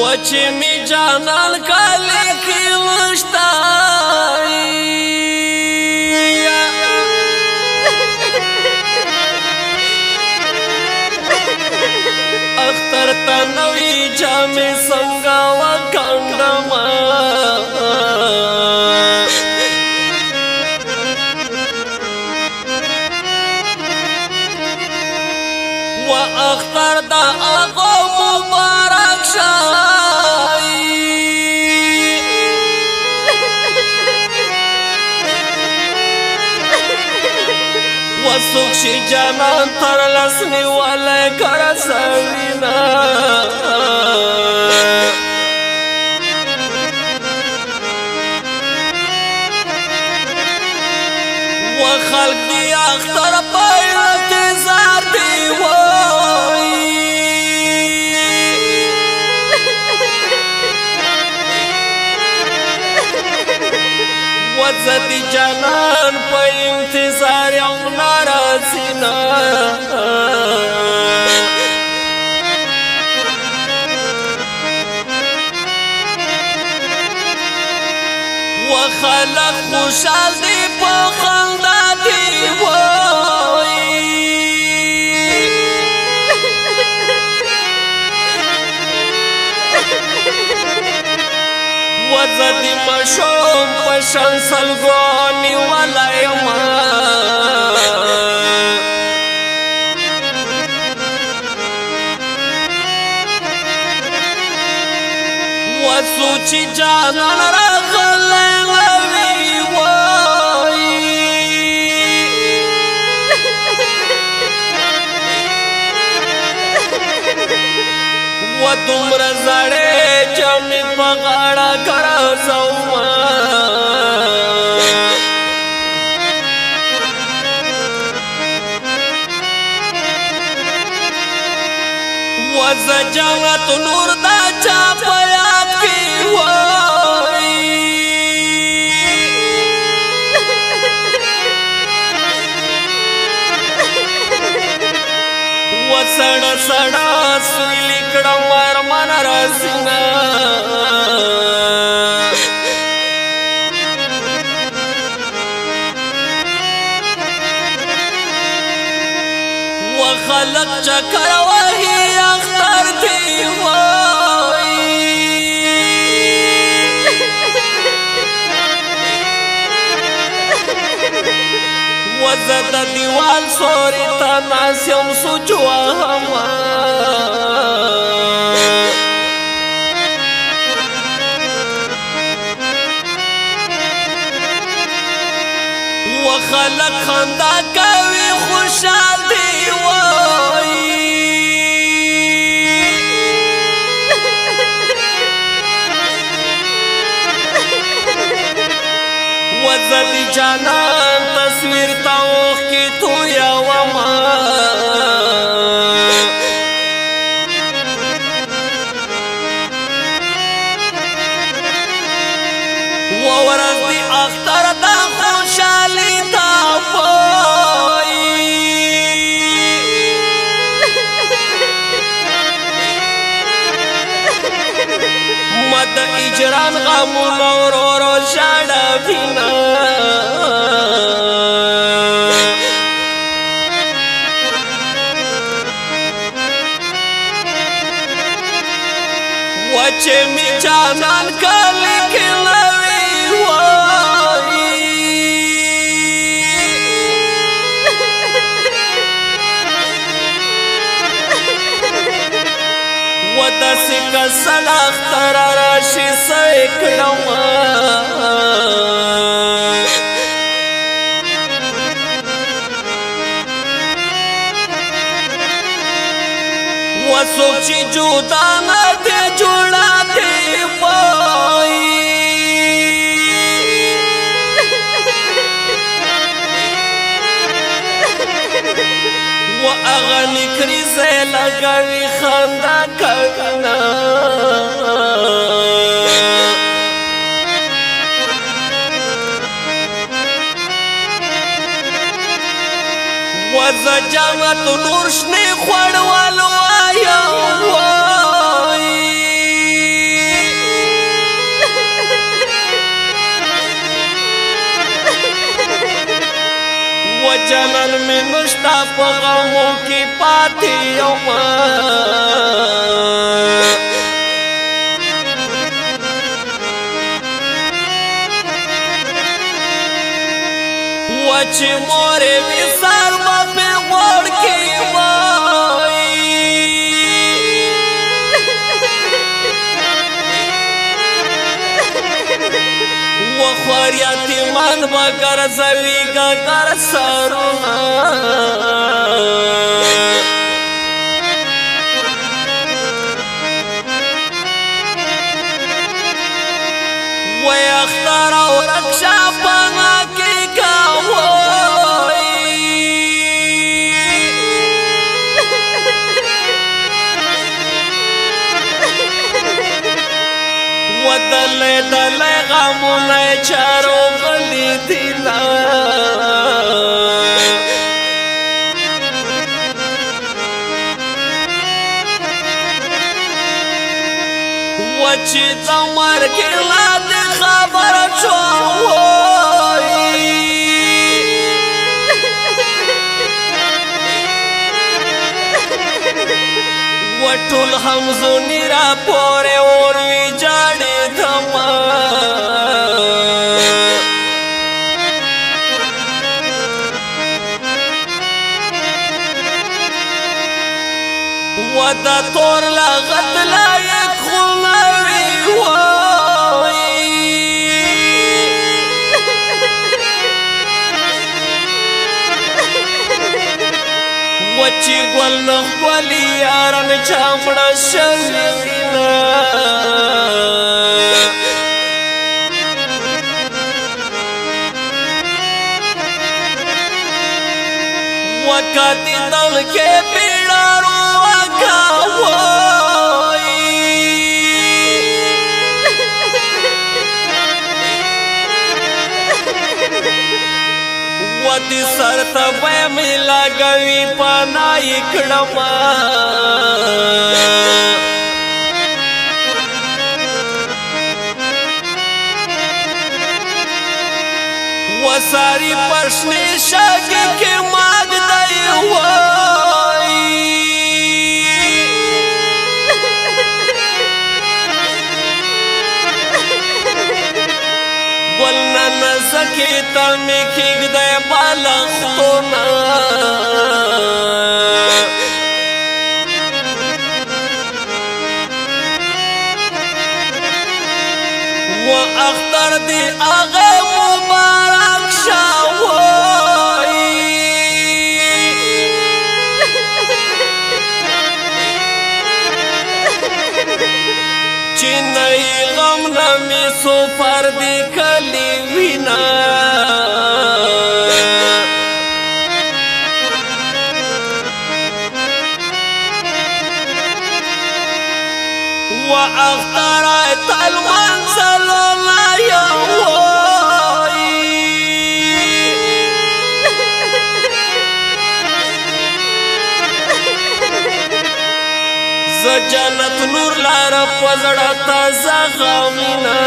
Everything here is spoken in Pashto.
وچه می جانان کلی کی وشتای اختر تنوی جامی سنگا و کندما و اختر دا آقا مبارک شای و سوکشی جانان تر لسنی والی کرسوینا و خلق دی اختر پایت زار دی وای و زدی جانان پا انتظار یو نارسینا و خلق خوشحال دی پا خندا دی وای و زدی مشوم پشن سلگونی ولایما و سوچی جانان رغلی وی وای و دومر زڑے جمی پغاڑا کرا سوما و زجاوت نور دا چاپیات کی وای و سڑا سڑا سوی لکڑا مرمان رسینا و خلق چکر وحی اختر دی وای و زد دیوال سوری تناسیم سوچوا ہما و خلق خندا کوي خوشحال دی وای و زدی جانان تصویر تاوخ کی تو یا وما و ورز دی اختر دا خوشحالی تا پای مد اجران غمون ورورو شاڑا بینا وچه می جانان کلی کلوی وای و دسی کسل اختر راشی سیکلما و سوچی جودا ندی جوڑا دی وای و اغنی کریزه لگوی خندا کنا و زجامت نور شنی خوڑ والو آیا وای و جنن می نشتا په غمو کې پاتې یوما و چې مورې وصال به په غوړ کې وخوار یتیمان با گرزوی گر سرونا و اختار و رکشا پانا کی کاوی و دل غمونه چارو غلی دینا و چې د مرګ لا د خبر چوي و ټول همزونی را پورې اور وی جاړې دما و دا تور لغت لایق خونوی وای و چی گل نخولی یارن چامڑا شوینا وکاتی دل کے پیڑارو ودی سر تبه ملا گوی پنای کړما وساری پښنی شګ کې ماګ دی وای ولنا نزکی تمی کیگ دی بالختونا و اختر دی آغا مبارک شاوی چی نئی غم نمی سفر دی کلی وینا و اختر ایتال منزل لا یوی ز جنت نور لار پزړه تا زغمینا